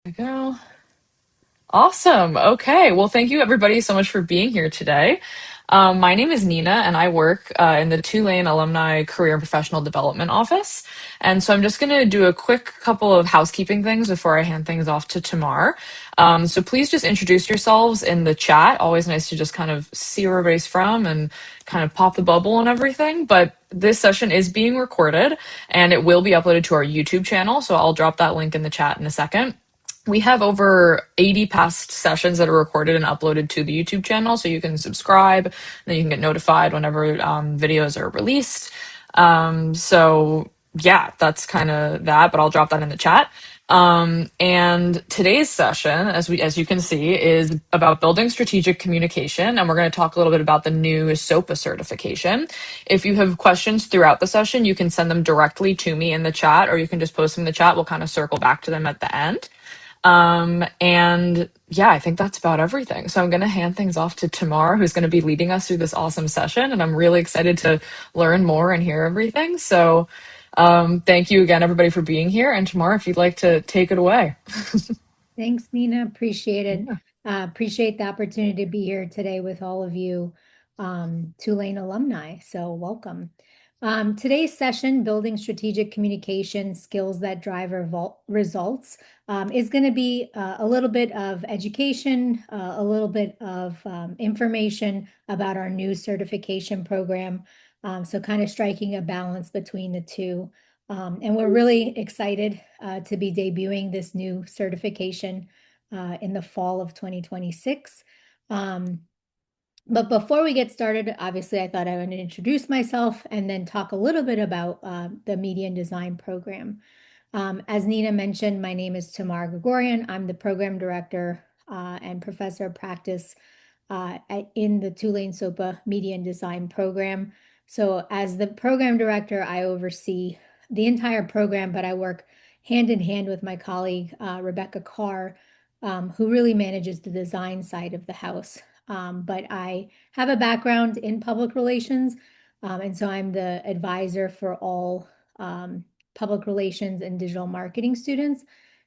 We go. Awesome. Okay. Well, thank you everybody so much for being here today. My name is Nina, and I work in the Tulane Alumni Career and Professional Development Office. And so I'm just going to do a quick couple of housekeeping things before I hand things off to Tamar. So please just introduce yourselves in the chat. Always nice to just kind of see where everybody's from and kind of pop the bubble and everything. But this session is being recorded and it will be uploaded to our YouTube channel. So I'll drop that link in the chat in a second. We have over 80 past sessions that are recorded and uploaded to the YouTube channel, so you can subscribe, and then you can get notified whenever videos are released. So yeah, that's kind of that, but I'll drop that in the chat. And today's session, as you can see, is about building strategic communication, and we're going to talk a little bit about the new SoPA certification. If you have questions throughout the session, you can send them directly to me in the chat, or you can just post them in the chat. We'll kind of circle back to them at the end. And yeah, I think that's about everything. So I'm going to hand things off to Tamar, who's going to be leading us through this awesome session. And I'm really excited to learn more and hear everything. So thank you again, everybody, for being here. And Tamar, if you'd like to take it away. Thanks, Nina. Appreciate it. Yeah. Appreciate the opportunity to be here today with all of you Tulane alumni. So welcome. Today's session, Building Strategic Communication Skills That Drive Results, is going to be a little bit of education, a little bit of information about our new certification program. So kind of striking a balance between the two. And we're really excited to be debuting this new certification in the fall of 2026. But before we get started, obviously, I thought I would introduce myself and then talk a little bit about the Media and Design program. As Nina mentioned, my name is Tamar Gregorian. I'm the program director and professor of practice in the Tulane SoPA Media and Design program. So as the program director, I oversee the entire program, but I work hand in hand with my colleague, Rebecca Carr, who really manages the design side of the house. But I have a background in public relations, and so I'm the advisor for all public relations and digital marketing students.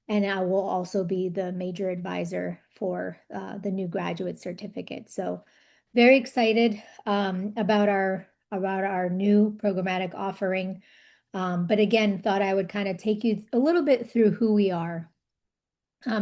And I will also be the major advisor for the new graduate certificate. So very excited about our new programmatic offering. But again, thought I would kind of take you a little bit through who we are.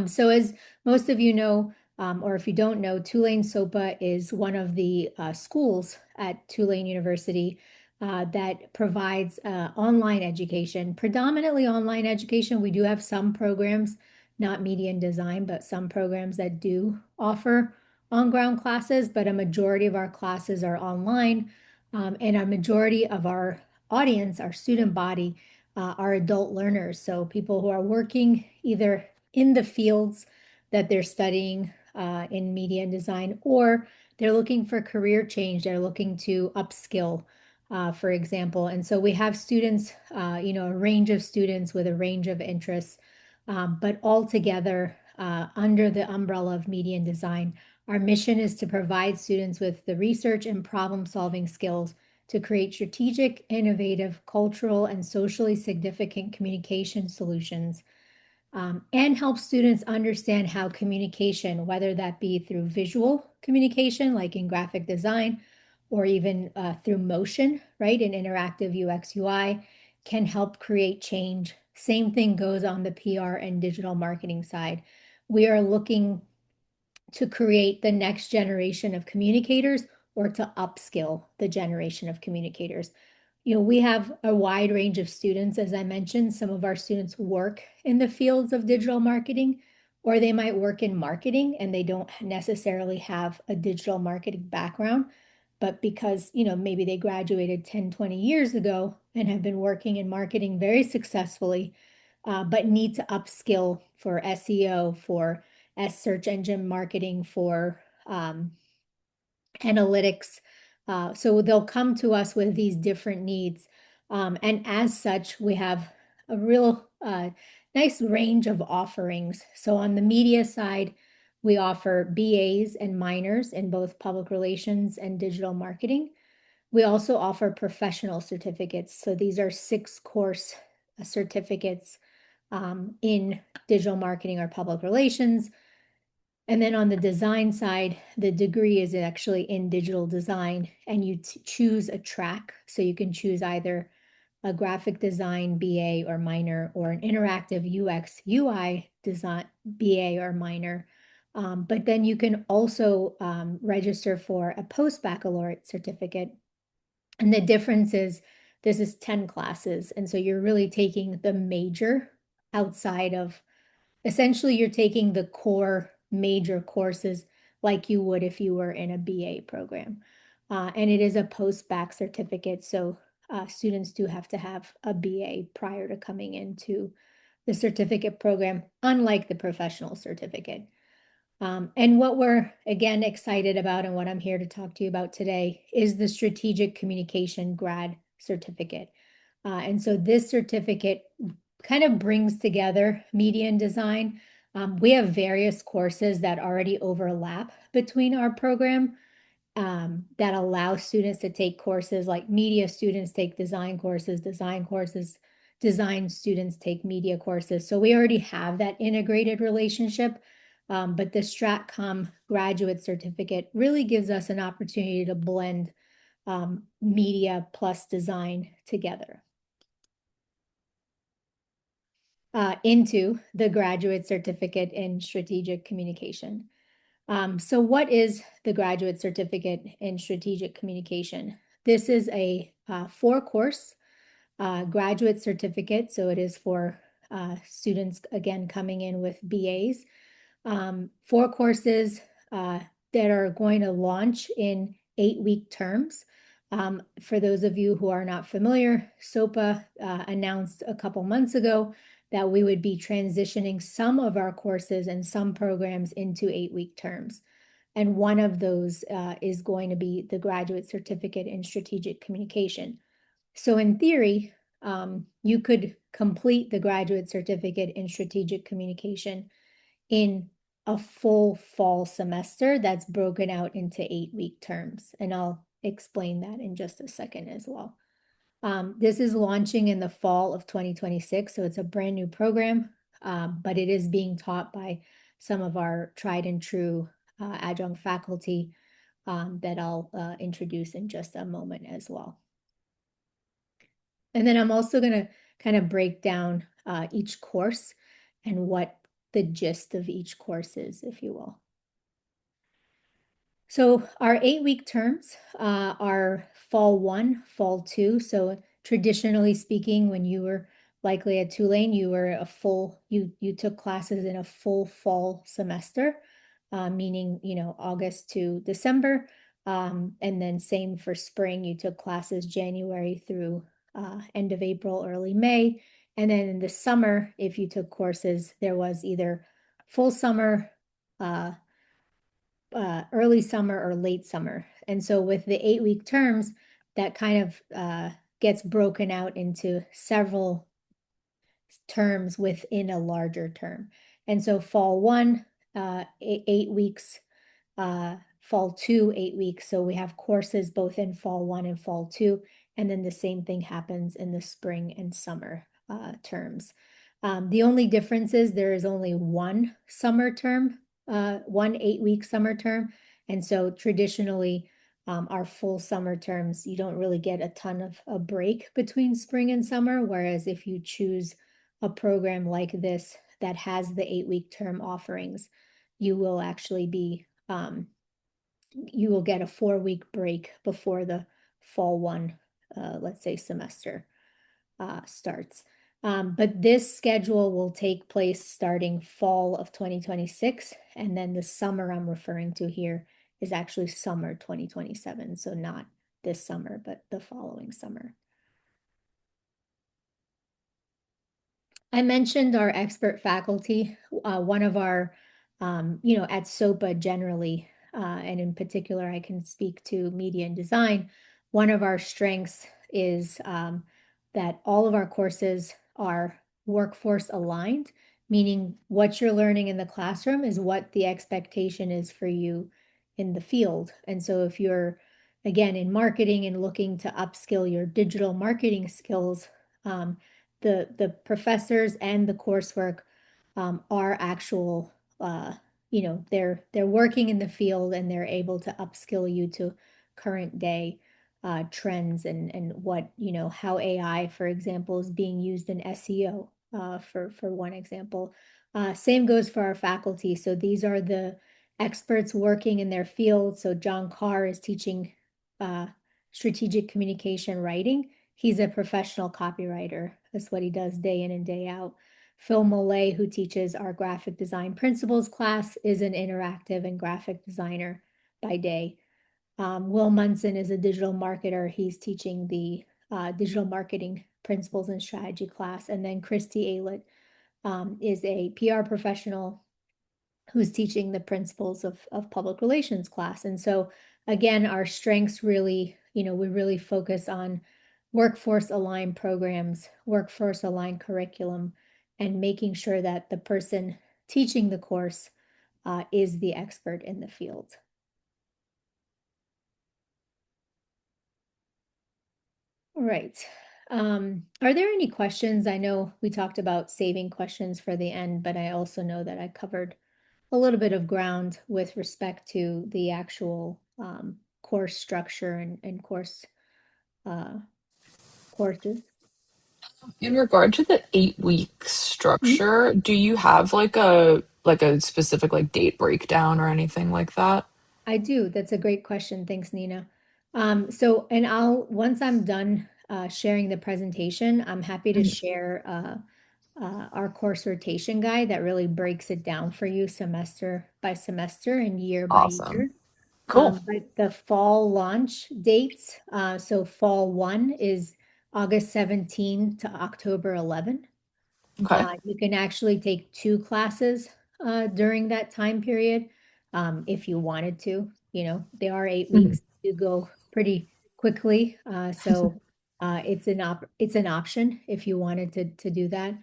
So as most of you know, or if you don't know, Tulane SoPA is one of the schools at Tulane University that provides online education, predominantly online education. We do have some programs, not media and design, but some programs that do offer on-ground classes, but a majority of our classes are online. And a majority of our audience, our student body, are adult learners. So people who are working either in the fields that they're studying in media and design, or they're looking for career change. They're looking to upskill, for example. And so we have students, a range of students with a range of interests, but all together under the umbrella of media and design. Our mission is to provide students with the research and problem-solving skills to create strategic, innovative, cultural, and socially significant communication solutions, and help students understand how communication, whether that be through visual communication, like in graphic design, or even through motion, right, in interactive UX UI, can help create change. Same thing goes on the PR and digital marketing side. We are looking to create the next generation of communicators or to upskill the generation of communicators. We have a wide range of students. As I mentioned, some of our students work in the fields of digital marketing, or they might work in marketing and they don't necessarily have a digital marketing background. But because, maybe they graduated 10, 20 years ago and have been working in marketing very successfully, but need to upskill for SEO, for search engine marketing, for analytics. So they'll come to us with these different needs. And as such, we have a real nice range of offerings. So on the media side, we offer BAs and minors in both public relations and digital marketing. We also offer professional certificates. So these are 6 course certificates in digital marketing or public relations. And then on the design side, the degree is actually in digital design, and you choose a track. So you can choose either a graphic design BA or minor, or an interactive UX UI design BA or minor. But then you can also register for a post-baccalaureate certificate. And the difference is this is 10 classes. And so you're really taking the major outside of, essentially, you're taking the core major courses like you would if you were in a BA program. And it is a post-bac certificate. So students do have to have a BA prior to coming into the certificate program, unlike the professional certificate. And what we're, again, excited about, and what I'm here to talk to you about today, is the Strategic Communication Grad Certificate. And so this certificate kind of brings together media and design. We have various courses that already overlap between our program, that allow students to take courses like media students take design courses, design students take media courses. So we already have that integrated relationship. But the StratCom graduate certificate really gives us an opportunity to blend media plus design together into the graduate certificate in strategic communication. So what is the graduate certificate in strategic communication? This is a 4-course graduate certificate. So it is for students, again, coming in with BAs. 4 courses that are going to launch in 8-week terms. For those of you who are not familiar, SoPA announced a couple months ago that we would be transitioning some of our courses and some programs into 8-week terms. And one of those is going to be the graduate certificate in strategic communication. So in theory, you could complete the graduate certificate in strategic communication in a full fall semester that's broken out into 8-week terms. And I'll explain that in just a second as well. This is launching in the fall of 2026, so it's a brand new program, but it is being taught by some of our tried and true adjunct faculty that I'll introduce in just a moment as well. And then I'm also going to kind of break down each course and what the gist of each course is, if you will. So our 8-week terms are fall 1, fall 2. So traditionally speaking, when you were likely at Tulane, you were you took classes in a full fall semester, meaning, August to December. And then same for spring, you took classes January through end of April, early May. And then in the summer, if you took courses, there was either full summer, early summer, or late summer. And so with the 8-week terms, that kind of gets broken out into several terms within a larger term. And so fall 1, 8 weeks, fall 2, 8 weeks. So we have courses both in fall 1 and fall 2. And then the same thing happens in the spring and summer terms. The only difference is there is only one summer term, one 8-week summer term. And so traditionally, our full summer terms, you don't really get a ton of a break between spring and summer. Whereas if you choose a program like this that has the 8-week term offerings, you will actually be, you will get a 4-week break before the fall 1, let's say, semester starts. But this schedule will take place starting fall of 2026. And then the summer I'm referring to here is actually summer 2027. So not this summer, but the following summer. I mentioned our expert faculty. One of our, at SoPA generally, and in particular, I can speak to media and design. One of our strengths is that all of our courses are workforce aligned, meaning what you're learning in the classroom is what the expectation is for you in the field. And so if you're, again, in marketing and looking to upskill your digital marketing skills, the professors and the coursework are actual, they're working in the field and they're able to upskill you to current day trends and what, how AI, for example, is being used in SEO, for one example. Same goes for our faculty. So these are the experts working in their field. So John Carr is teaching uh, strategic communication writing. He's a professional copywriter. That's what he does day in and day out. Phil Mollet, who teaches our graphic design principles class, is an interactive and graphic designer by day. Will Munson is a digital marketer. He's teaching the digital marketing principles and strategy class. And then Christy Aylett is a PR professional who's teaching the principles of public relations class. And so again, our strengths really, we really focus on workforce aligned programs, workforce aligned curriculum, and making sure that the person teaching the course is the expert in the field. All right. Are there any questions? I know we talked about saving questions for the end, but I also know that I covered a little bit of ground with respect to the actual course structure and uh, courses. In regard to the 8 week Mhm. structure, do you have like a specific like date breakdown or anything like that? I do. That's a great question. Thanks, Nina. So, and once I'm done sharing the presentation, I'm happy to Mhm. share our course rotation guide that really breaks it down for you semester by semester and year by Awesome. year. Cool. But the fall launch dates, so fall one is August 17 to October 11. Okay. You can actually take two classes during that time period if you wanted to. They are 8 weeks. You go pretty quickly, so it's an option if you wanted to do that.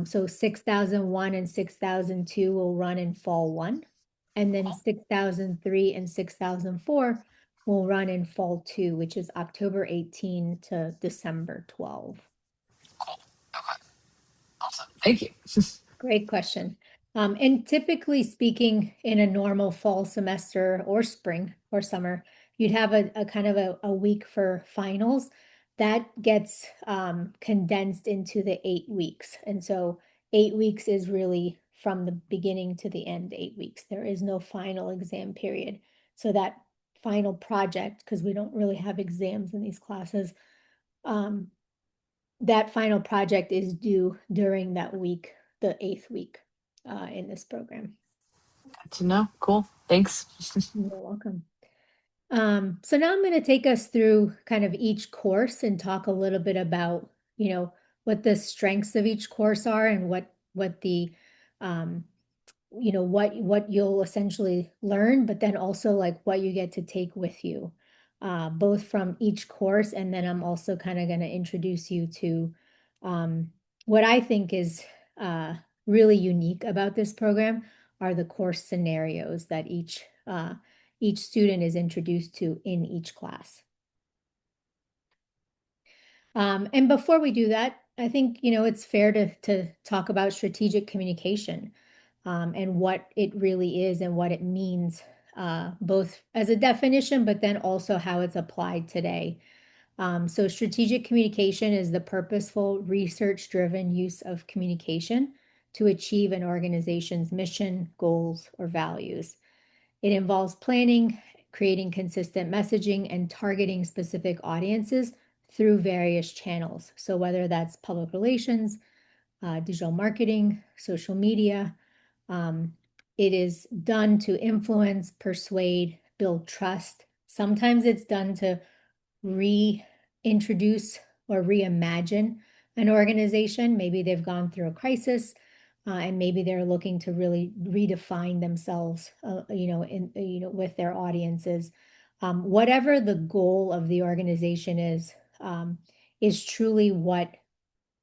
So 6001 and 6002 will run in fall one, and then 6003 and 6004 will run in fall two, which is October 18 to December 12. Cool. Okay. Awesome. Thank you. Great question. And typically speaking, in a normal fall semester or spring or summer, you'd have a kind of a week for finals. That gets condensed into the 8 weeks. And so 8 weeks is really from the beginning to the end, 8 weeks. There is no final exam period. So that final project, because we don't really have exams in these classes, um, that final project is due during that week, the 8th week in this program. Good to know. Cool. Thanks. You're welcome. So now I'm going to take us through kind of each course and talk a little bit about, what the strengths of each course are and what the um, what you'll essentially learn, but then also like what you get to take with you, both from each course. And then I'm also kind of going to introduce you to um, what I think is really unique about this program are the course scenarios that each student is introduced to in each class. And before we do that, I think, it's fair to talk about strategic communication and what it really is and what it means, both as a definition, but then also how it's applied today. So strategic communication is the purposeful, research-driven use of communication to achieve an organization's mission, goals, or values. It involves planning, creating consistent messaging, and targeting specific audiences through various channels. So whether that's public relations, digital marketing, social media, it is done to influence, persuade, build trust. Sometimes it's done to reintroduce or reimagine an organization. Maybe they've gone through a crisis, and maybe they're looking to really redefine themselves, with their audiences. Whatever the goal of the organization is truly what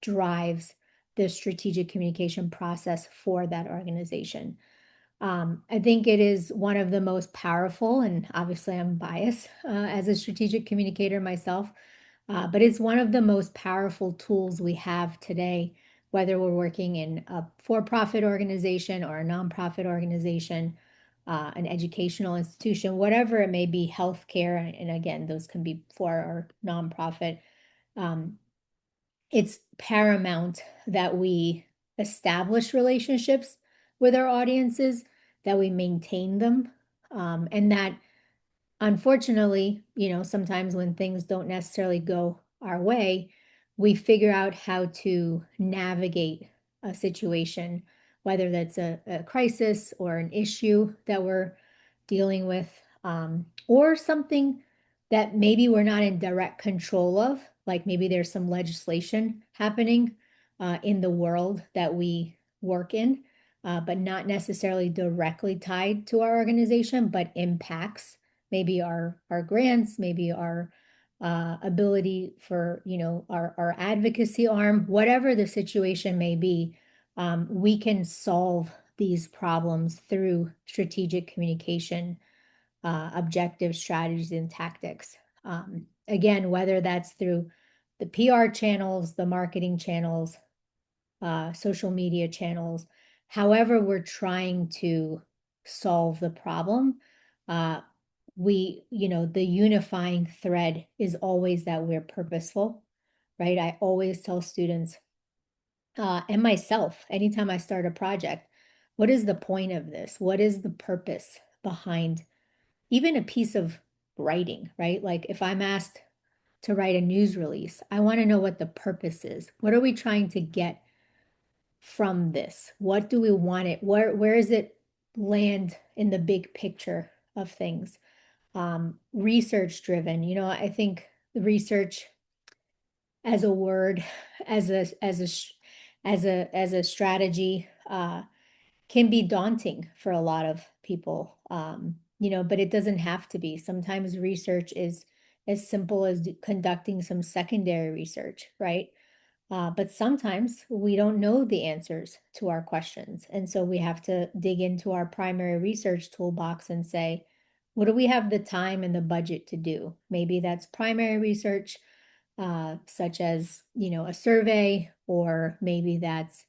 drives the strategic communication process for that organization. I think it is one of the most powerful, and obviously I'm biased as a strategic communicator myself. But it's one of the most powerful tools we have today, whether we're working in a for-profit organization or a nonprofit organization, an educational institution, whatever it may be, healthcare, and again, those can be for or nonprofit. Um, it's paramount that we establish relationships with our audiences, that we maintain them, and that unfortunately, sometimes when things don't necessarily go our way, we figure out how to navigate a situation, whether that's a crisis or an issue that we're dealing with, or something that maybe we're not in direct control of, like maybe there's some legislation happening in the world that we work in, but not necessarily directly tied to our organization, but impacts maybe our grants, maybe our ability for, our advocacy arm, whatever the situation may be, we can solve these problems through strategic communication, objectives, strategies, and tactics. Again, whether that's through the PR channels, the marketing channels, social media channels, however we're trying to solve the problem, uh, the unifying thread is always that we're purposeful, right? I always tell students, and myself, anytime I start a project, what is the point of this? What is the purpose behind even a piece of writing, right? Like if I'm asked to write a news release, I want to know what the purpose is. What are we trying to get from this? What do we want it? Where is it land in the big picture of things? Research driven. I think the research as a word, as a strategy, can be daunting for a lot of people. But it doesn't have to be. Sometimes research is as simple as conducting some secondary research, right? But sometimes we don't know the answers to our questions. And so we have to dig into our primary research toolbox and say, what do we have the time and the budget to do? Maybe that's primary research, such as, a survey, or maybe that's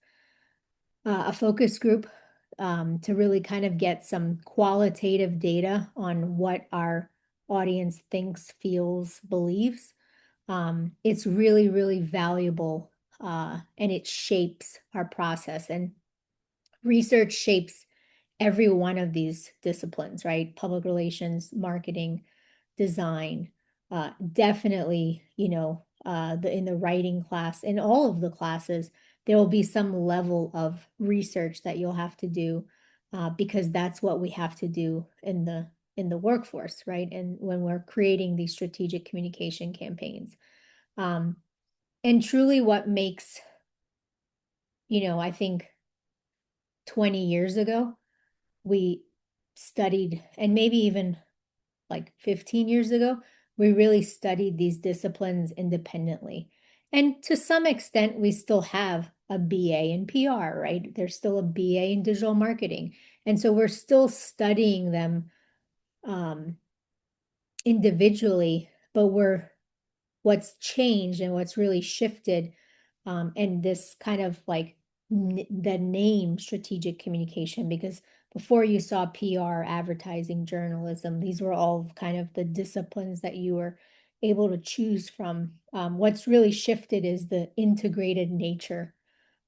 a focus group, to really kind of get some qualitative data on what our audience thinks, feels, believes. It's really, really valuable, and it shapes our process. And research shapes every one of these disciplines, right? Public relations, marketing, design, definitely, in the writing class, in all of the classes, there will be some level of research that you'll have to do, because that's what we have to do in the workforce, right? And when we're creating these strategic communication campaigns. Um, and truly what makes, I think 20 years ago, we studied, and maybe even like 15 years ago, we really studied these disciplines independently. And to some extent, we still have a BA in PR, right? There's still a BA in digital marketing. And so we're still studying them um, individually, but what's changed and what's really shifted, and this kind of like the name strategic communication, because before you saw PR, advertising, journalism, these were all kind of the disciplines that you were able to choose from. What's really shifted is the integrated nature,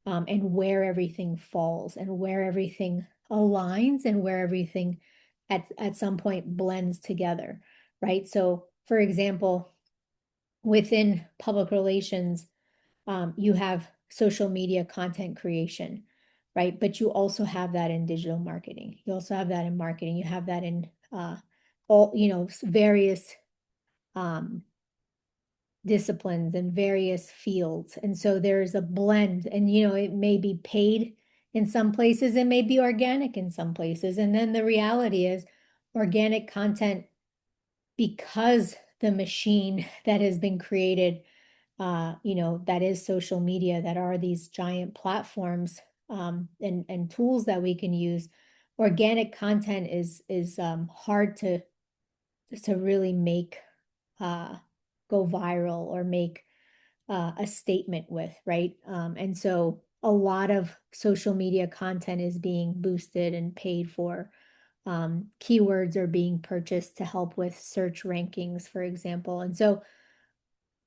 and where everything falls and where everything aligns and where everything at some point blends together, right? So, for example, within public relations, you have social media content creation, right? But you also have that in digital marketing. You also have that in marketing. You have that in all, various um, disciplines and various fields. And so there's a blend, and, it may be paid in some places, it may be organic in some places. And then the reality is organic content, because the machine that has been created, that is social media, that are these giant platforms, and tools that we can use. Organic content is hard to really make, uh, go viral or make a statement with, right? And so a lot of social media content is being boosted and paid for. Keywords are being purchased to help with search rankings, for example. And so,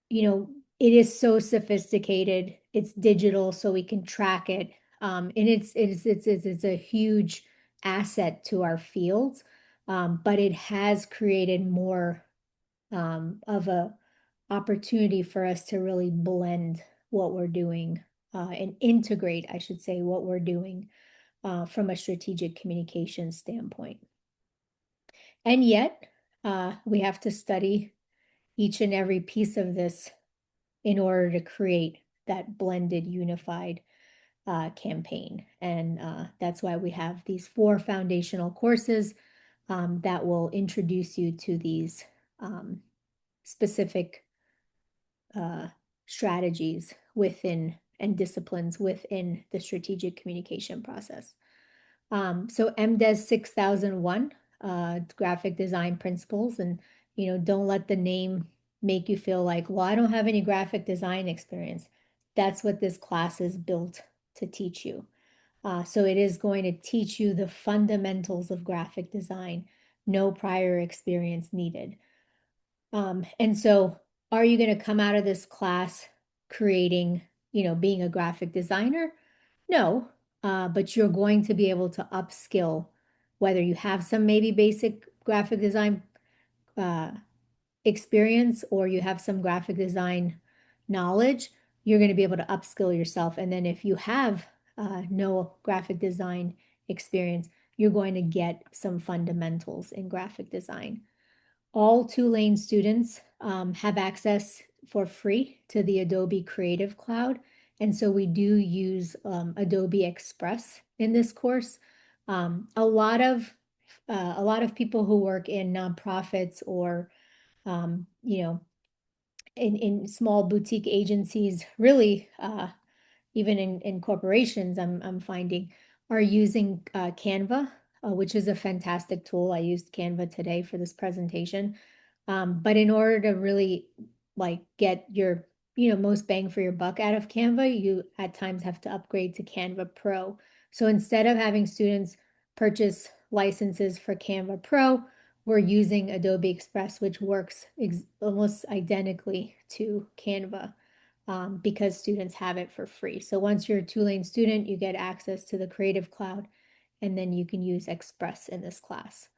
it is so sophisticated. It's digital, so we can track it. And it's a huge asset to our fields, but it has created more of a opportunity for us to really blend what we're doing and integrate, I should say, what we're doing from a strategic communication standpoint. And yet, we have to study each and every piece of this in order to create that blended, unified campaign. And that's why we have these 4 foundational courses that will introduce you to these specific strategies within and disciplines within the strategic communication process. So MDES 6001, graphic design principles, and don't let the name make you feel like, well, I don't have any graphic design experience. That's what this class is built to teach you. So it is going to teach you the fundamentals of graphic design, no prior experience needed. And so are you going to come out of this class creating, being a graphic designer? No, but you're going to be able to upskill, whether you have some maybe basic graphic design uh, experience or you have some graphic design knowledge, you're going to be able to upskill yourself. And then if you have no graphic design experience, you're going to get some fundamentals in graphic design. All Tulane students have access for free to the Adobe Creative Cloud. And so we do use Adobe Express in this course. A lot of people who work in nonprofits or in small boutique agencies, really even in corporations, I'm finding, are using Canva, which is a fantastic tool. I used Canva today for this presentation. But in order to really like get your, most bang for your buck out of Canva, you at times have to upgrade to Canva Pro. So instead of having students purchase licenses for Canva Pro, we're using Adobe Express, which works almost identically to Canva because students have it for free. So once you're a Tulane student, you get access to the Creative Cloud, and then you can use Express in this class.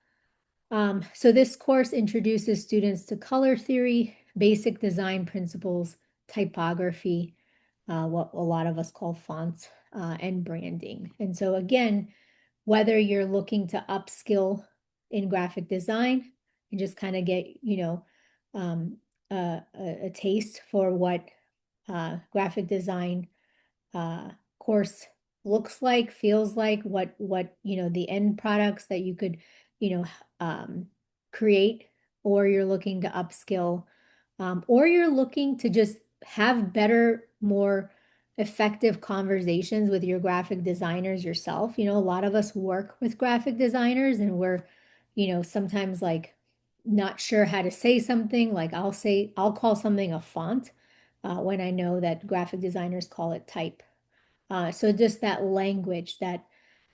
So this course introduces students to color theory, basic design principles, typography, what a lot of us call fonts, and branding. And so again, whether you're looking to upskill in graphic design and just kind of get, um, a taste for what graphic design course looks like, feels like, what the end products that you could, you know, create, or you're looking to upskill, or you're looking to just have better, more effective conversations with your graphic designers yourself. A lot of us work with graphic designers and we're, sometimes like not sure how to say something. Like I'll call something a font when I know that graphic designers call it type. So just that language, that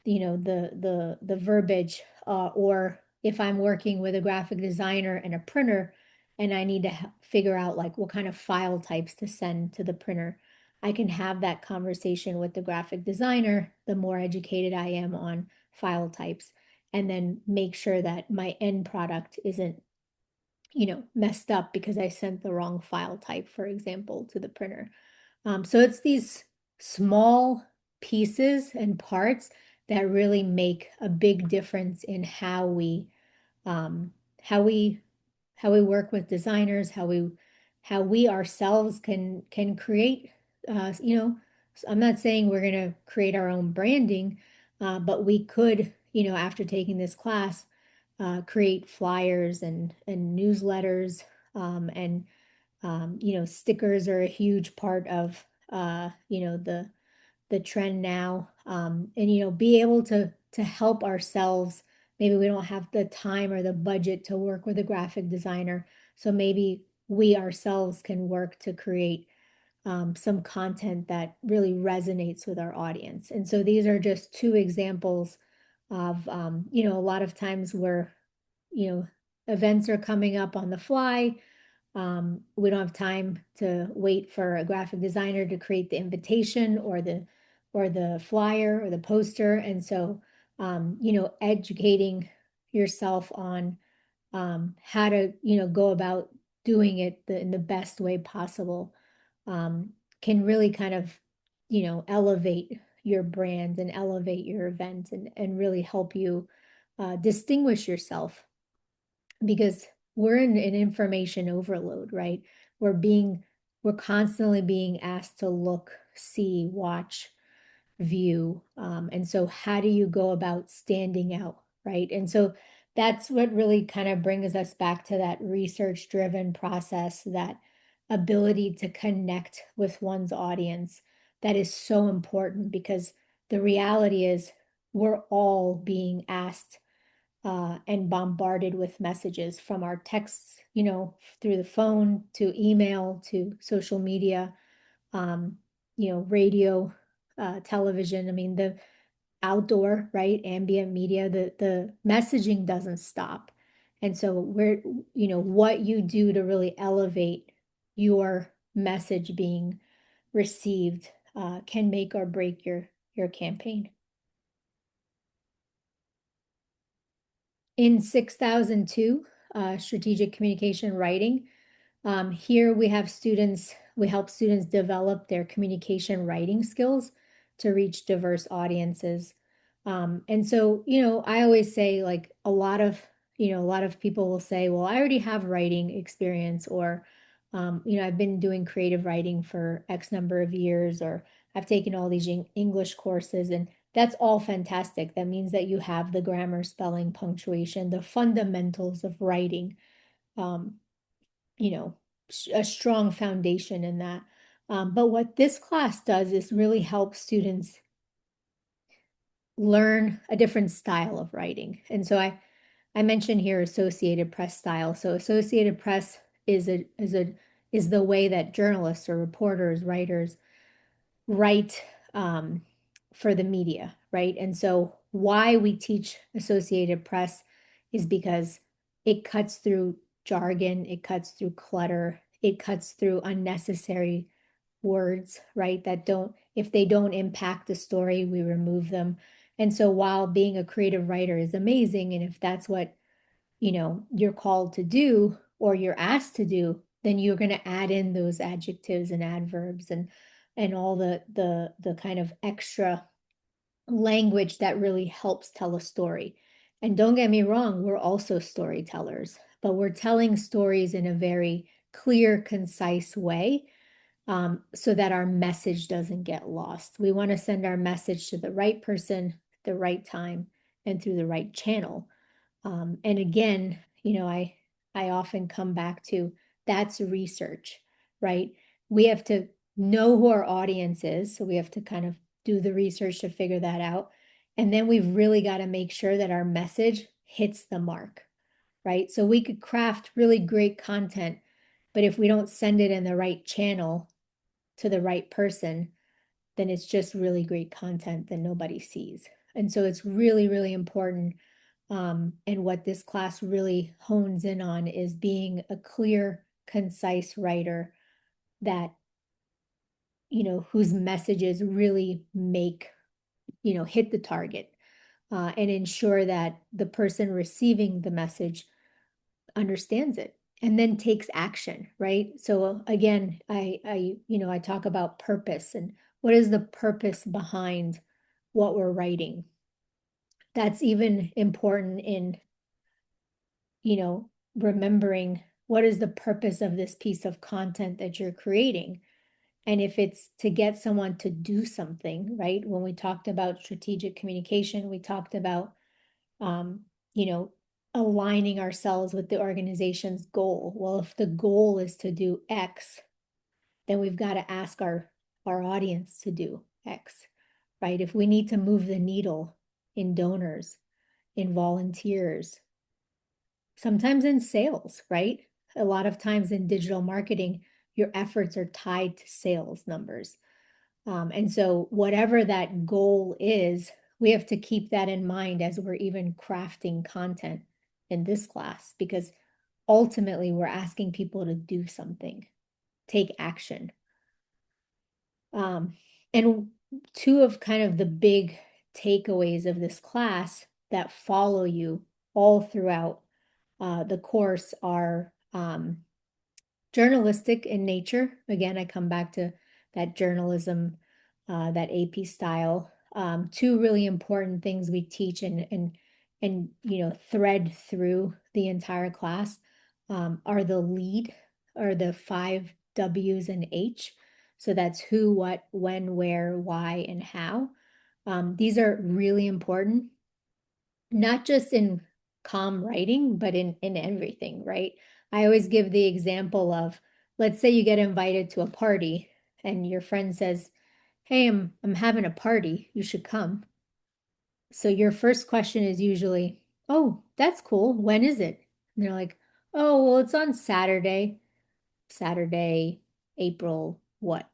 the verbiage, or if I'm working with a graphic designer and a printer, and I need to figure out like what kind of file types to send to the printer, I can have that conversation with the graphic designer, the more educated I am on file types, and then make sure that my end product isn't messed up because I sent the wrong file type, for example, to the printer. So it's these small pieces and parts that really make a big difference in um, how we how we work with designers, how we ourselves can create. I'm not saying we're going to create our own branding, but we could, after taking this class, create flyers and newsletters, and stickers are a huge part of the trend now, and be able to help ourselves. Maybe we don't have the time or the budget to work with a graphic designer, so maybe we ourselves can work to create some content that really resonates with our audience. And so these are just two examples of, a lot of times where, you know, events are coming up on the fly. We don't have time to wait for a graphic designer to create the invitation or the flyer or the poster. And so, educating yourself on how to, go about doing it in the best way possible um, can really kind of, elevate your brand and elevate your event and really help you distinguish yourself because we're in an information overload, right? We're being, we're constantly being asked to look, see, watch, view. And so how do you go about standing out, right? And so that's what really kind of brings us back to that research-driven process, that ability to connect with one's audience. That is so important because the reality is we're all being asked and bombarded with messages from our texts, through the phone to email to social media, um, radio, television. I mean, the outdoor, right, ambient media, the messaging doesn't stop. And so what you do to really elevate your message being received can make or break your campaign. In 6002, strategic communication writing, here we have students, we help students develop their communication writing skills to reach diverse audiences. And so, I always say like a lot of people will say, well, I already have writing experience, or, I've been doing creative writing for X number of years, or I've taken all these English courses, and that's all fantastic. That means that you have the grammar, spelling, punctuation, the fundamentals of writing. Um, you know, a strong foundation in that. But what this class does is really help students learn a different style of writing. And so I mentioned here Associated Press style. So Associated Press is the way that journalists or reporters, writers write for the media, right? And so why we teach Associated Press is because it cuts through jargon, it cuts through clutter, it cuts through unnecessary words, right? That don't, if they don't impact the story, we remove them. And so while being a creative writer is amazing, and if that's what, you're called to do or you're asked to do, then you're going to add in those adjectives and adverbs and all the kind of extra language that really helps tell a story. And don't get me wrong, we're also storytellers, but we're telling stories in a very clear, concise way, so that our message doesn't get lost. We want to send our message to the right person at the right time and through the right channel. And again, I often come back to that's research, right? We have to know who our audience is, so we have to kind of do the research to figure that out. And then we've really got to make sure that our message hits the mark, right? So we could craft really great content, but if we don't send it in the right channel to the right person, then it's just really great content that nobody sees. And so it's really, really important. And what this class really hones in on is being a clear, concise writer that, whose messages really make, hit the target, and ensure that the person receiving the message understands it and then takes action, right? So again, I talk about purpose and what is the purpose behind what we're writing. That's even important in, remembering what is the purpose of this piece of content that you're creating. And if it's to get someone to do something, right? When we talked about strategic communication, we talked about, um, you know, aligning ourselves with the organization's goal. Well, if the goal is to do X, then we've got to ask our audience to do X, right? If we need to move the needle in donors, in volunteers, sometimes in sales, right? A lot of times in digital marketing, your efforts are tied to sales numbers. And so whatever that goal is, we have to keep that in mind as we're even crafting content in this class, because ultimately we're asking people to do something, take action. And two of kind of the big takeaways of this class that follow you all throughout the course are journalistic in nature. Again, I come back to that journalism, that AP style. Two really important things we teach and thread through the entire class are the lead, or the 5 W's and H. So that's who, what, when, where, why, and how. These are really important, not just in calm writing, but in everything, right? I always give the example of, let's say you get invited to a party and your friend says, "Hey, I'm having a party, you should come." So your first question is usually, "Oh, that's cool. When is it?" And they're like, "Oh, well, it's on Saturday, April what?"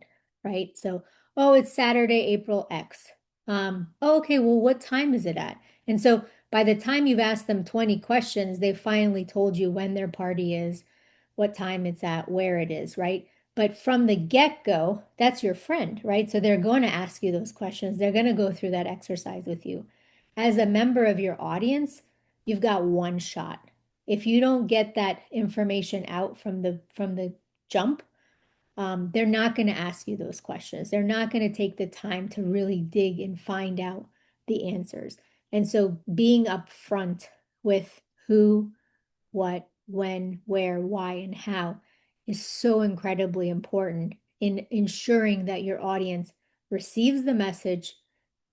Right? So, "Oh, it's Saturday, April X." Oh, okay, well, what time is it at? And so by the time you've asked them 20 questions, they've finally told you when their party is, what time it's at, where it is, right? But from the get-go, that's your friend, right? So they're going to ask you those questions. They're going to go through that exercise with you. As a member of your audience, you've got one shot. If you don't get that information out from the jump, they're not going to ask you those questions. They're not going to take the time to really dig and find out the answers. And so being upfront with who, what, when, where, why, and how is so incredibly important in ensuring that your audience receives the message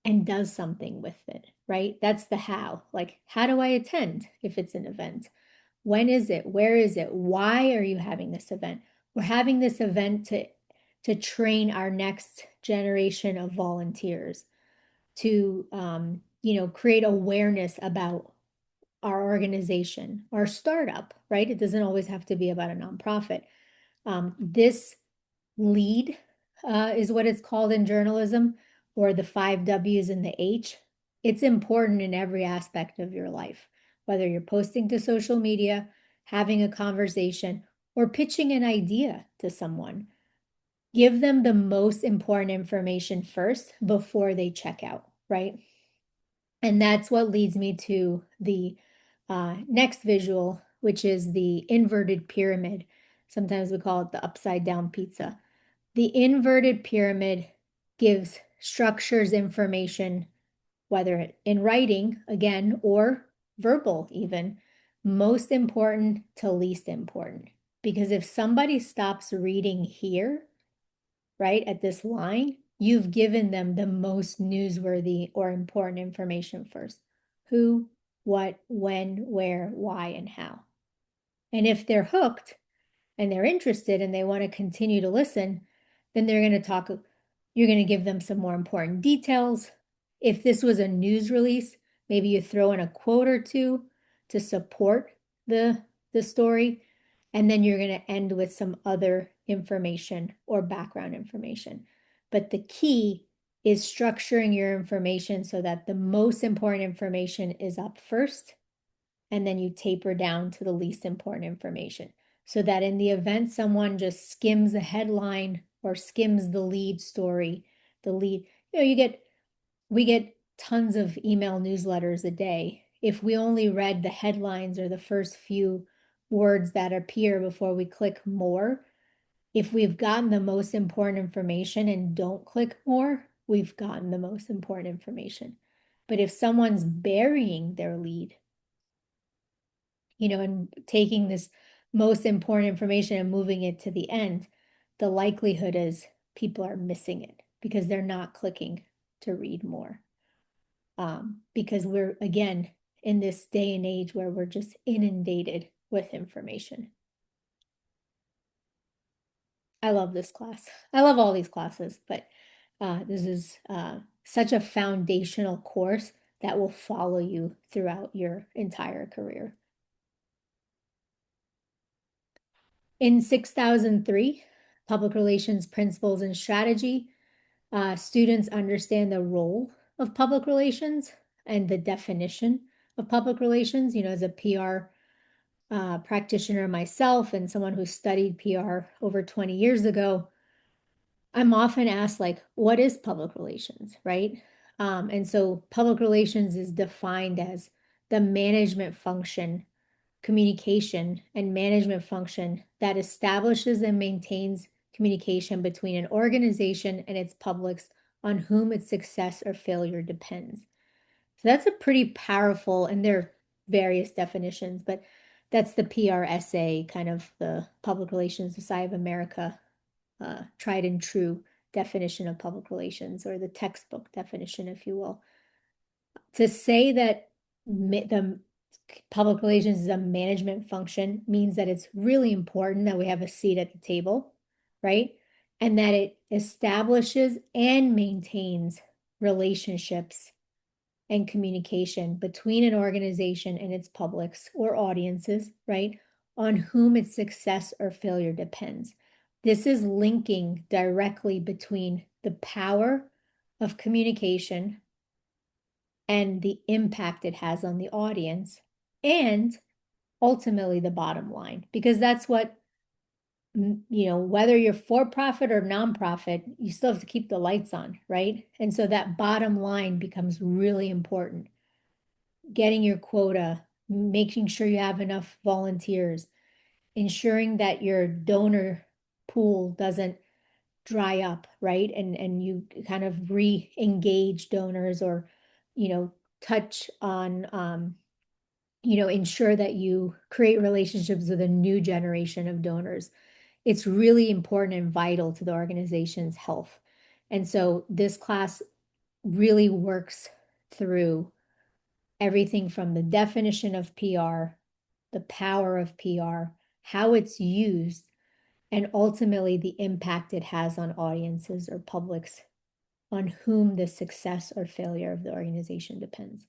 and does something with it, right? That's the how. Like, how do I attend if it's an event? When is it? Where is it? Why are you having this event? We're having this event to train our next generation of volunteers, to create awareness about our organization, our startup, right? It doesn't always have to be about a nonprofit. This lead is what it's called in journalism, or the 5 W's and the H. It's important in every aspect of your life, whether you're posting to social media, having a conversation, or pitching an idea to someone. Give them the most important information first before they check out, right? And that's what leads me to the next visual, which is the inverted pyramid. Sometimes we call it the upside down pizza. The inverted pyramid gives structures information, whether in writing, again, or verbal even, most important to least important. Because if somebody stops reading here, right, at this line, you've given them the most newsworthy or important information first. Who, what, when, where, why, and how. And if they're hooked and they're interested and they want to continue to listen, then they're going to talk, you're going to give them some more important details. If this was a news release, maybe you throw in a quote or two to support the story, and then you're going to end with some other information or background information. But the key is structuring your information so that the most important information is up first, and then you taper down to the least important information, so that in the event someone just skims a headline or skims the lead story, the lead, we get tons of email newsletters a day. If we only read the headlines or the first few words that appear before we click more, if we've gotten the most important information and don't click more, we've gotten the most important information. But if someone's burying their lead, and taking this most important information and moving it to the end, the likelihood is people are missing it because they're not clicking to read more. Because we're, again, in this day and age where we're just inundated with information. I love this class. I love all these classes, but this is such a foundational course that will follow you throughout your entire career. In 6003, Public Relations Principles and Strategy, students understand the role of public relations and the definition of public relations. As a PR practitioner myself and someone who studied PR over 20 years ago, I'm often asked, like, what is public relations, right? And so public relations is defined as the management function, communication and management function that establishes and maintains communication between an organization and its publics on whom its success or failure depends. So that's a pretty powerful, and there are various definitions, but that's the PRSA, kind of the Public Relations Society of America, tried and true definition of public relations, or the textbook definition, if you will. To say that the public relations is a management function means that it's really important that we have a seat at the table, right? And that it establishes and maintains relationships and communication between an organization and its publics or audiences, right? On whom its success or failure depends. This is linking directly between the power of communication and the impact it has on the audience, and ultimately the bottom line, because that's what, whether you're for profit or nonprofit, you still have to keep the lights on, right? And so that bottom line becomes really important. Getting your quota, making sure you have enough volunteers, ensuring that your donor pool doesn't dry up, right? And you kind of re-engage donors, or, touch on, ensure that you create relationships with a new generation of donors. It's really important and vital to the organization's health. And so this class really works through everything from the definition of PR, the power of PR, how it's used, and ultimately the impact it has on audiences or publics on whom the success or failure of the organization depends.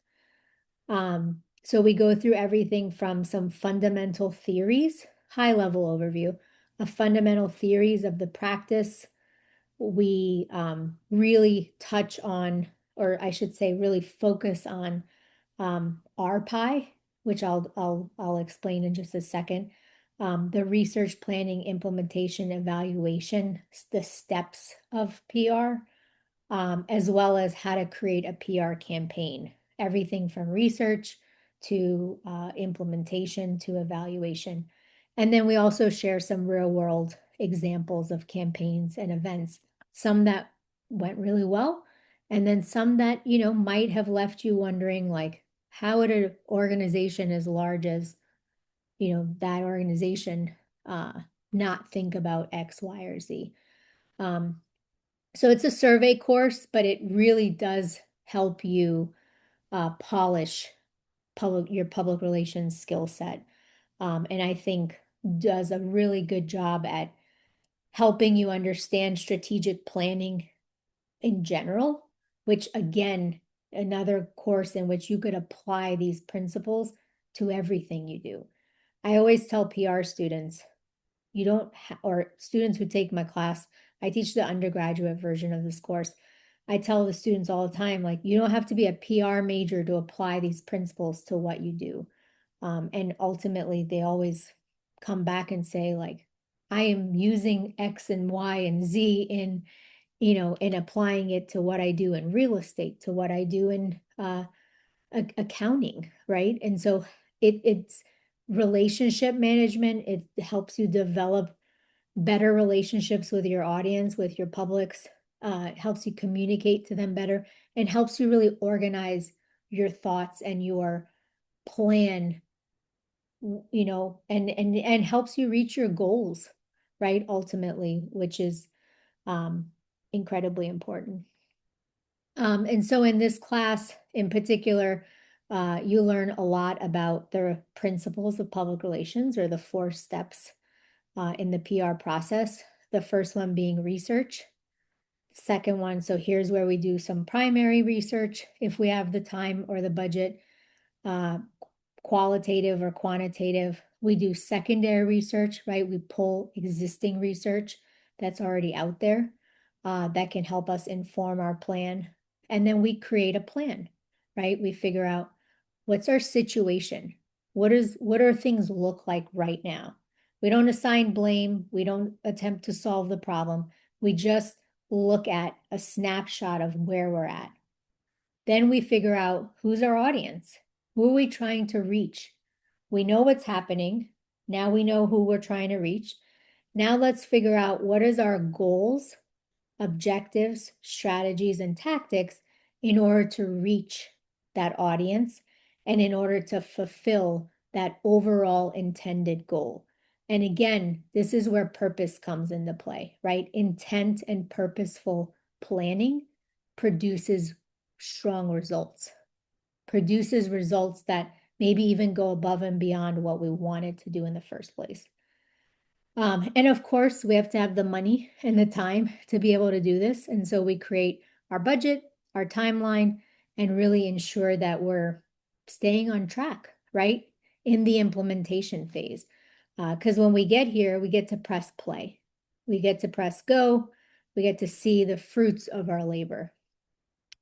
So we go through everything from some fundamental theories, high level overview of fundamental theories of the practice. We really touch on, or I should say, really focus on RPI, which I'll explain in just a second. The research, planning, implementation, evaluation, the steps of PR, as well as how to create a PR campaign. Everything from research to implementation to evaluation. And then we also share some real world examples of campaigns and events, some that went really well, and then some that, might have left you wondering, like, how would an organization as large as, that organization not think about X, Y, or Z? So it's a survey course, but it really does help you polish your public relations skill set. And I think does a really good job at helping you understand strategic planning in general, which again, another course in which you could apply these principles to everything you do. I always tell PR students, you don't or students who take my class, I teach the undergraduate version of this course. I tell the students all the time, like, you don't have to be a PR major to apply these principles to what you do. And ultimately, they always come back and say, like, I am using X and Y and Z in applying it to what I do in real estate, to what I do in accounting, right? And so it's relationship management. It helps you develop better relationships with your audience, with your publics. It helps you communicate to them better, and helps you really organize your thoughts and your plan, and helps you reach your goals, right? Ultimately, which is incredibly important. And so in this class in particular, you learn a lot about the principles of public relations, or the 4 steps in the PR process. The first one being research. Second one, so here's where we do some primary research if we have the time or the budget, qualitative or quantitative We do secondary research, right? We pull existing research that's already out there that can help us inform our plan. And then we create a plan, right? We figure out what's our situation? What do things look like right now? We don't assign blame. We don't attempt to solve the problem. We just look at a snapshot of where we're at. Then we figure out who's our audience. Who are we trying to reach? We know what's happening. Now we know who we're trying to reach. Now let's figure out what is our goals, objectives, strategies, and tactics in order to reach that audience and in order to fulfill that overall intended goal. And again, this is where purpose comes into play, right? Intent and purposeful planning produces strong results, produces results that maybe even go above and beyond what we wanted to do in the first place. And of course, we have to have the money and the time to be able to do this. And so we create our budget, our timeline, and really ensure that we're staying on track, right? In the implementation phase. Because when we get here, we get to press play, we get to press go, we get to see the fruits of our labor.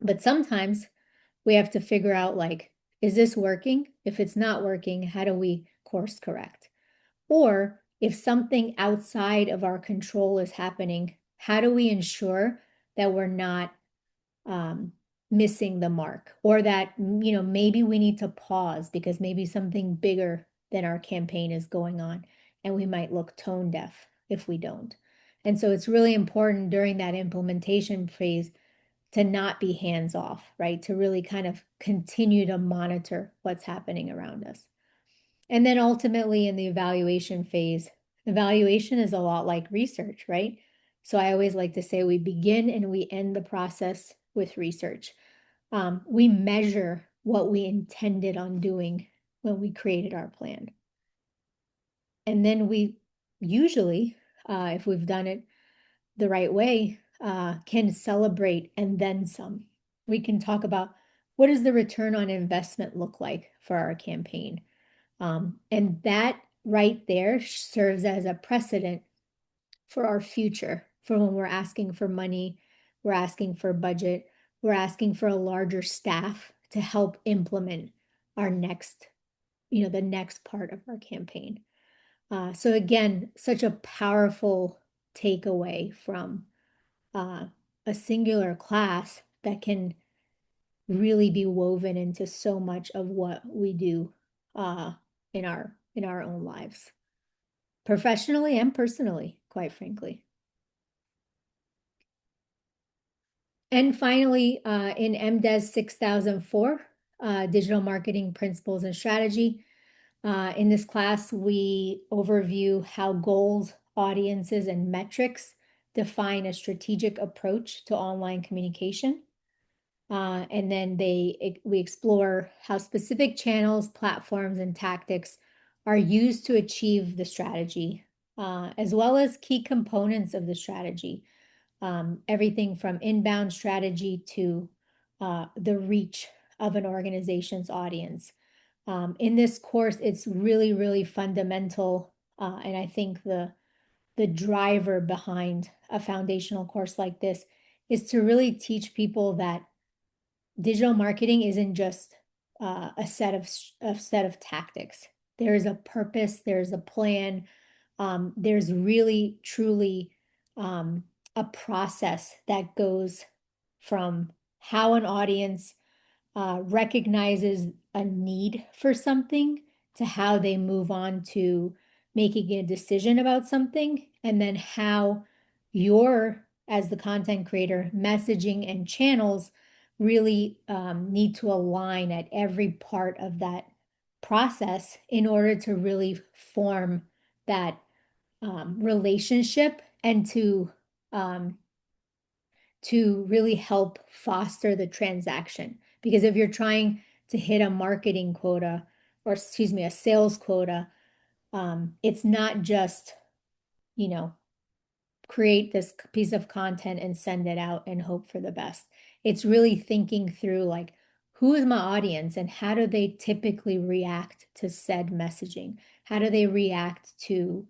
But sometimes we have to figure out like, is this working? If it's not working, how do we course correct? Or if something outside of our control is happening, how do we ensure that we're not missing the mark, or that, you know, maybe we need to pause because maybe something bigger than our campaign is going on and we might look tone deaf if we don't. And so it's really important during that implementation phase to not be hands off, right? To really kind of continue to monitor what's happening around us. And then ultimately in the evaluation phase, evaluation is a lot like research, right? So I always like to say we begin and we end the process with research. We measure what we intended on doing when we created our plan. And then we usually, if we've done it the right way, can celebrate and then some. We can talk about what does the return on investment look like for our campaign? And that right there serves as a precedent for our future, for when we're asking for money, we're asking for budget, we're asking for a larger staff to help implement our next, you know, the next part of our campaign. So again, such a powerful takeaway from a singular class that can really be woven into so much of what we do in our own lives, professionally and personally, quite frankly. And finally, in MDES 6004, Digital Marketing Principles and Strategy. In this class, we overview how goals, audiences, and metrics define a strategic approach to online communication. And then we explore how specific channels, platforms, and tactics are used to achieve the strategy, as well as key components of the strategy. Everything from inbound strategy to the reach of an organization's audience. In this course, it's really, really fundamental, and I think the driver behind a foundational course like this is to really teach people that digital marketing isn't just a set of tactics. There is a purpose, there's a plan, there's really truly a process that goes from how an audience recognizes a need for something to how they move on to making a decision about something, and then how your, as the content creator, messaging and channels really need to align at every part of that process in order to really form that relationship and to really help foster the transaction. Because if you're trying to hit a marketing quota, or excuse me, a sales quota, it's not just, you know, create this piece of content and send it out and hope for the best. It's really thinking through like, who is my audience and how do they typically react to said messaging? How do they react to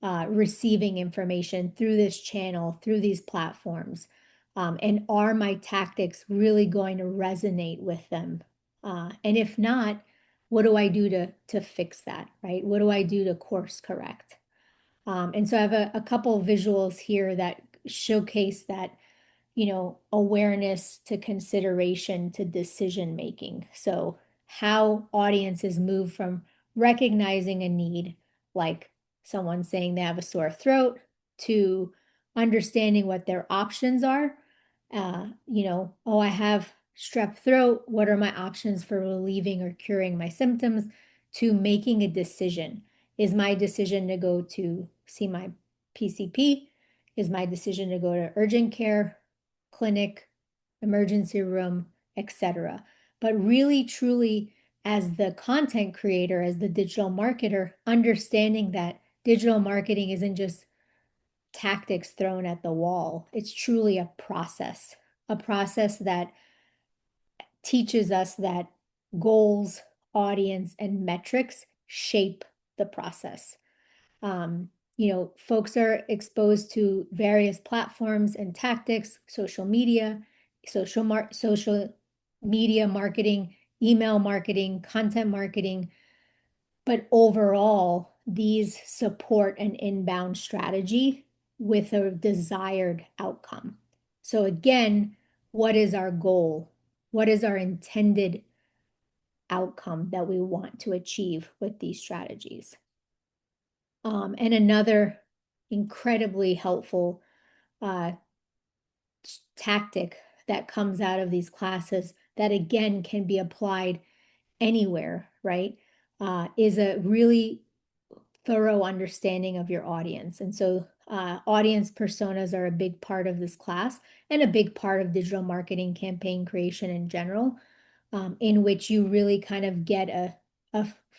receiving information through this channel, through these platforms? And are my tactics really going to resonate with them? And if not, what do I do to fix that, right? What do I do to course correct? And so I have a couple of visuals here that showcase that, awareness to consideration to decision making. So how audiences move from recognizing a need, like someone saying they have a sore throat, to understanding what their options are. Oh, I have strep throat. What are my options for relieving or curing my symptoms? To making a decision. Is my decision to go to see my PCP? Is my decision to go to urgent care, clinic, emergency room, etc.? But really, truly, as the content creator, as the digital marketer, understanding that digital marketing isn't just tactics thrown at the wall. It's truly a process that teaches us that goals, audience, and metrics shape the process. Folks are exposed to various platforms and tactics, social media, social media marketing, email marketing, content marketing, but overall, these support an inbound strategy with a desired outcome. So again, what is our goal? What is our intended outcome that we want to achieve with these strategies? And another incredibly helpful tactic that comes out of these classes that again can be applied anywhere, right? Is a really thorough understanding of your audience. And so audience personas are a big part of this class and a big part of digital marketing campaign creation in general, in which you really kind of get a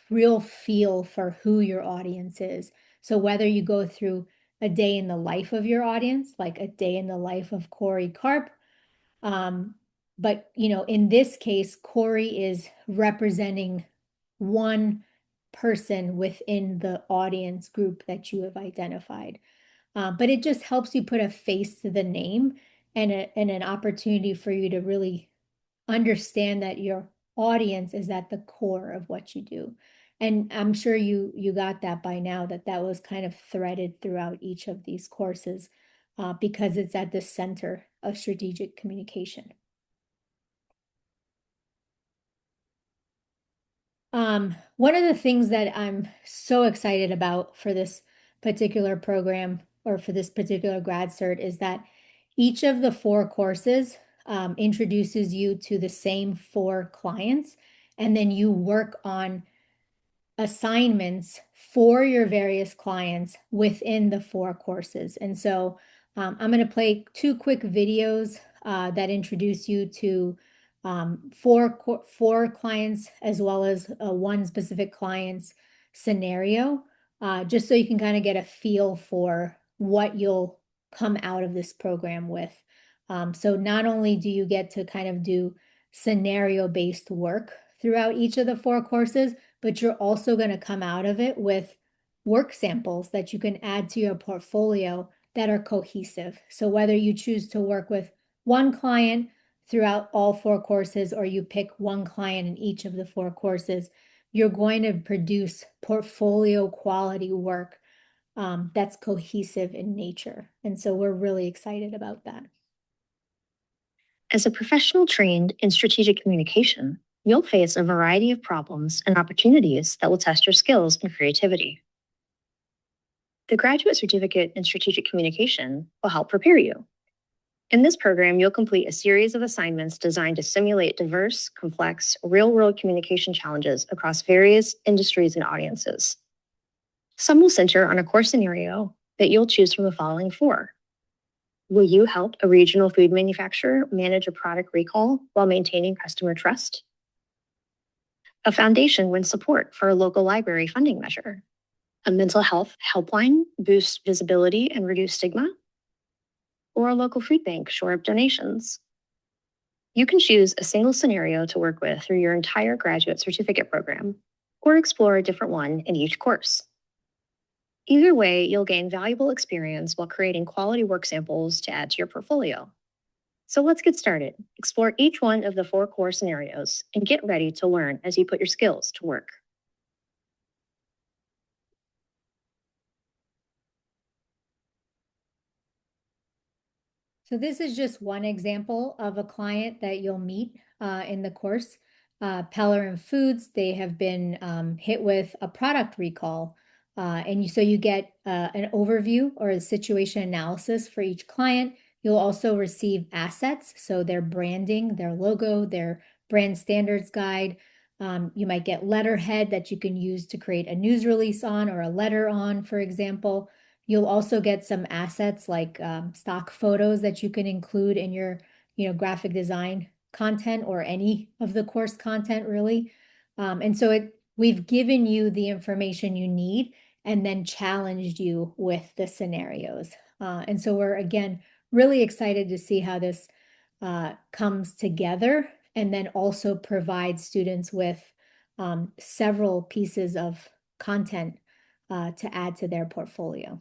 real feel for who your audience is. So whether you go through a day in the life of your audience, like a day in the life of Corey Karp, but in this case, Corey is representing one person within the audience group that you have identified. But it just helps you put a face to the name and an opportunity for you to really understand that your audience is at the core of what you do. And I'm sure you got that by now, that was kind of threaded throughout each of these courses because it's at the center of strategic communication. One of the things that I'm so excited about for this particular program or for this particular grad cert is that each of the 4 courses introduces you to the same 4 clients, and then you work on assignments for your various clients within the 4 courses. And so I'm going to play 2 quick videos that introduce you to 4 clients as well as one specific client's scenario, just so you can kind of get a feel for what you'll come out of this program with. So not only do you get to kind of do scenario-based work throughout each of the 4 courses, but you're also going to come out of it with work samples that you can add to your portfolio that are cohesive. So whether you choose to work with one client throughout all 4 courses, or you pick one client in each of the 4 courses, you're going to produce portfolio quality work that's cohesive in nature. And so we're really excited about that. As a professional trained in strategic communication, you'll face a variety of problems and opportunities that will test your skills and creativity. The Graduate Certificate in Strategic Communication will help prepare you. In this program, you'll complete a series of assignments designed to simulate diverse, complex, real-world communication challenges across various industries and audiences. Some will center on a core scenario that you'll choose from the following 4. Will you help a regional food manufacturer manage a product recall while maintaining customer trust? A foundation wins support for a local library funding measure. A mental health helpline boosts visibility and reduce stigma. Or a local food bank shore up donations. You can choose a single scenario to work with through your entire graduate certificate program, or explore a different one in each course. Either way, you'll gain valuable experience while creating quality work samples to add to your portfolio. So let's get started. Explore each one of the 4 core scenarios and get ready to learn as you put your skills to work. So this is just one example of a client that you'll meet in the course. Pellerin Foods, they have been hit with a product recall. So you get an overview or a situation analysis for each client. You'll also receive assets, so their branding, their logo, their brand standards guide. You might get letterhead that you can use to create a news release on or a letter on, for example. You'll also get some assets like stock photos that you can include in your, graphic design content or any of the course content, really. We've given you the information you need and then challenged you with the scenarios. And so we're, again, really excited to see how this comes together and then also provide students with several pieces of content to add to their portfolio.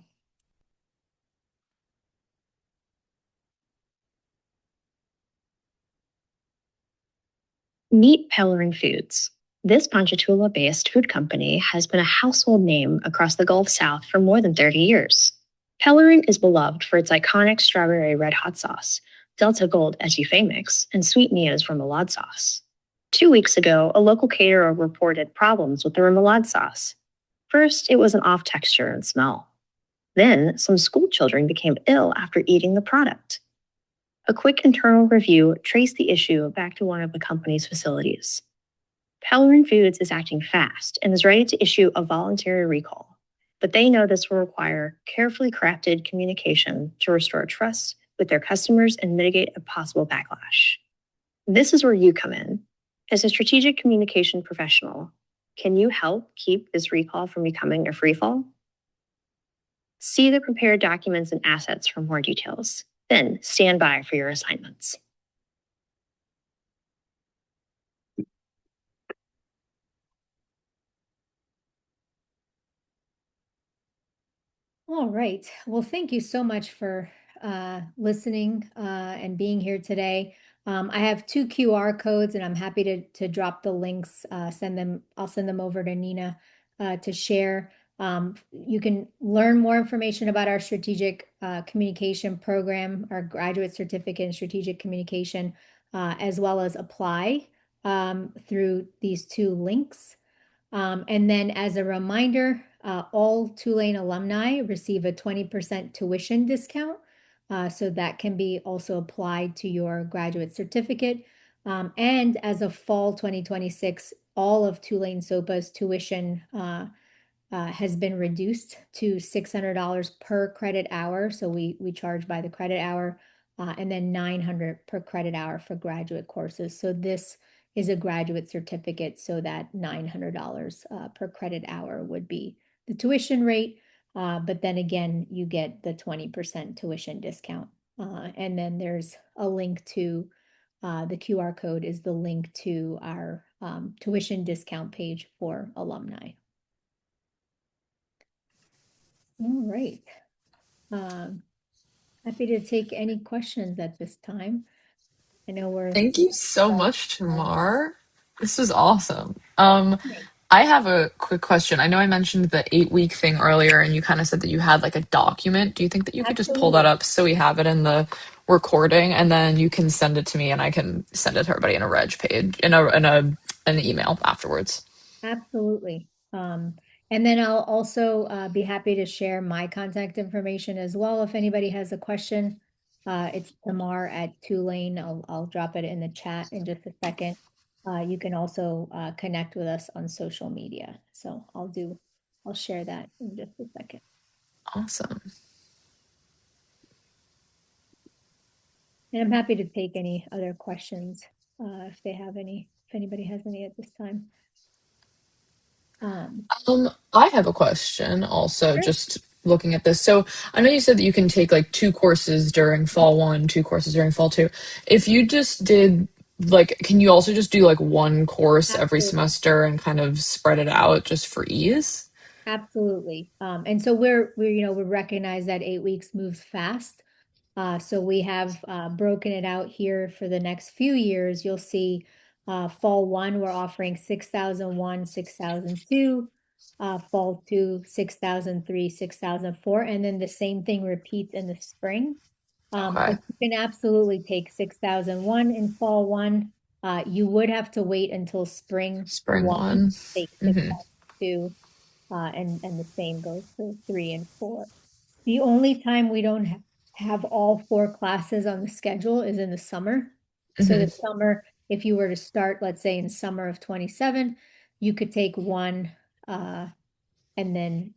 Meet Pellerin Foods. This Ponchatoula-based food company has been a household name across the Gulf South for more than 30 years. Pellerin is beloved for its iconic strawberry red hot sauce, Delta Gold etouffee mix, and sweet Mia's remoulade sauce. 2 weeks ago, a local caterer reported problems with the remoulade sauce. First, it was an off texture and smell. Then, some school children became ill after eating the product. A quick internal review traced the issue back to one of the company's facilities. Pellerin Foods is acting fast and is ready to issue a voluntary recall, but they know this will require carefully crafted communication to restore trust with their customers and mitigate a possible backlash. This is where you come in. As a strategic communication professional, can you help keep this recall from becoming a freefall? See the prepared documents and assets for more details. Then stand by for your assignments. All right. Well, thank you so much for listening and being here today. I have 2 QR codes, and I'm happy to drop the links. I'll send them over to Nina to share. You can learn more information about our strategic communication program, our graduate certificate in strategic communication, as well as apply through these 2 links. And then as a reminder, all Tulane alumni receive a 20% tuition discount. So that can be also applied to your graduate certificate. And as of fall 2026, all of Tulane SoPA's tuition has been reduced to $600 per credit hour. So we charge by the credit hour, and then $900 per credit hour for graduate courses. So this is a graduate certificate, so that $900 per credit hour would be the tuition rate. But then again, you get the 20% tuition discount. And then there's a link to the QR code is the link to our tuition discount page for alumni. All right. Happy to take any questions at this time. I know we're Thank you so much, um, Tamar. This was awesome. great. I have a quick question. I know I mentioned the 8-week thing earlier, and you kind of said that you had like a document. Do you think that you could just pull that Absolutely. up so we have it in the recording, and then you can send it to me, and I can send it to everybody in a reg page in an email afterwards. Absolutely. And then I'll also be happy to share my contact information as well. If anybody has a question, it's Tamar at Tulane. I'll drop it in the chat in just a second. You can also connect with us on social media. So I'll share that in just a second. Awesome. And I'm happy to take any other questions if anybody has any at this time. I have a question also, Sure. just looking at this. So I know you said that you can take like 2 courses during fall 1, 2 courses during fall 2. If you just did like, can you also just do like one course every Absolutely. semester and kind of spread it out just for ease? Absolutely. And so we recognize that 8 weeks moves fast. So we have broken it out here for the next few years. You'll see fall one, we're offering 6,001, 6,002, fall two, 6,003, 6,004, and then the same thing repeats in the spring. But Okay. you can absolutely take 6,001 in fall one. You would have to wait until spring Spring one to one. take Hmm. 6,002, and the same goes for three and four. The only time we don't have all four classes on the schedule is in the summer. So Hmm. the summer, if you were to start, let's say in summer of 27, you could take one, and then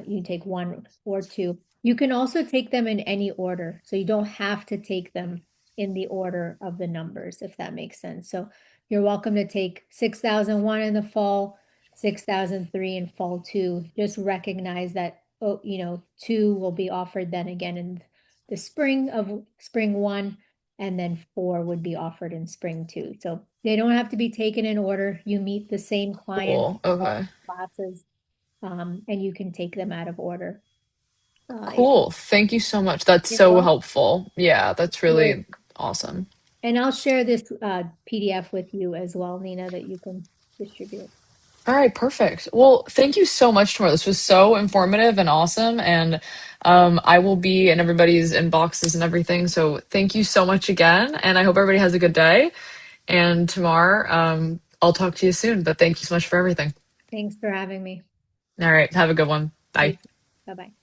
you take one or two. You can also take them in any order, so you don't have to take them in the order of the numbers, if that makes sense. So you're welcome to take 6,001 in the fall, 6,003 in fall two. Just recognize that, oh, two will be offered then again in the spring of spring one, and then four would be offered in spring two. So they don't have to be taken in order. You meet the same clients Cool. for all Okay. classes, and you can take them out of order. If Cool. Thank you so much. That's you're so welcome. helpful. Yeah, that's really awesome. And I'll share this PDF with you as well, Nina, that you can distribute. All right, perfect. Well, thank you so much, Tamara. This was so informative and awesome. And I will be in everybody's inboxes and everything. So thank you so much again. And I hope everybody has a good day. And Tamar, I'll talk to you soon. But thank you so much for everything. Thanks for having me. All right, have a good one. You Bye. too. Bye-bye.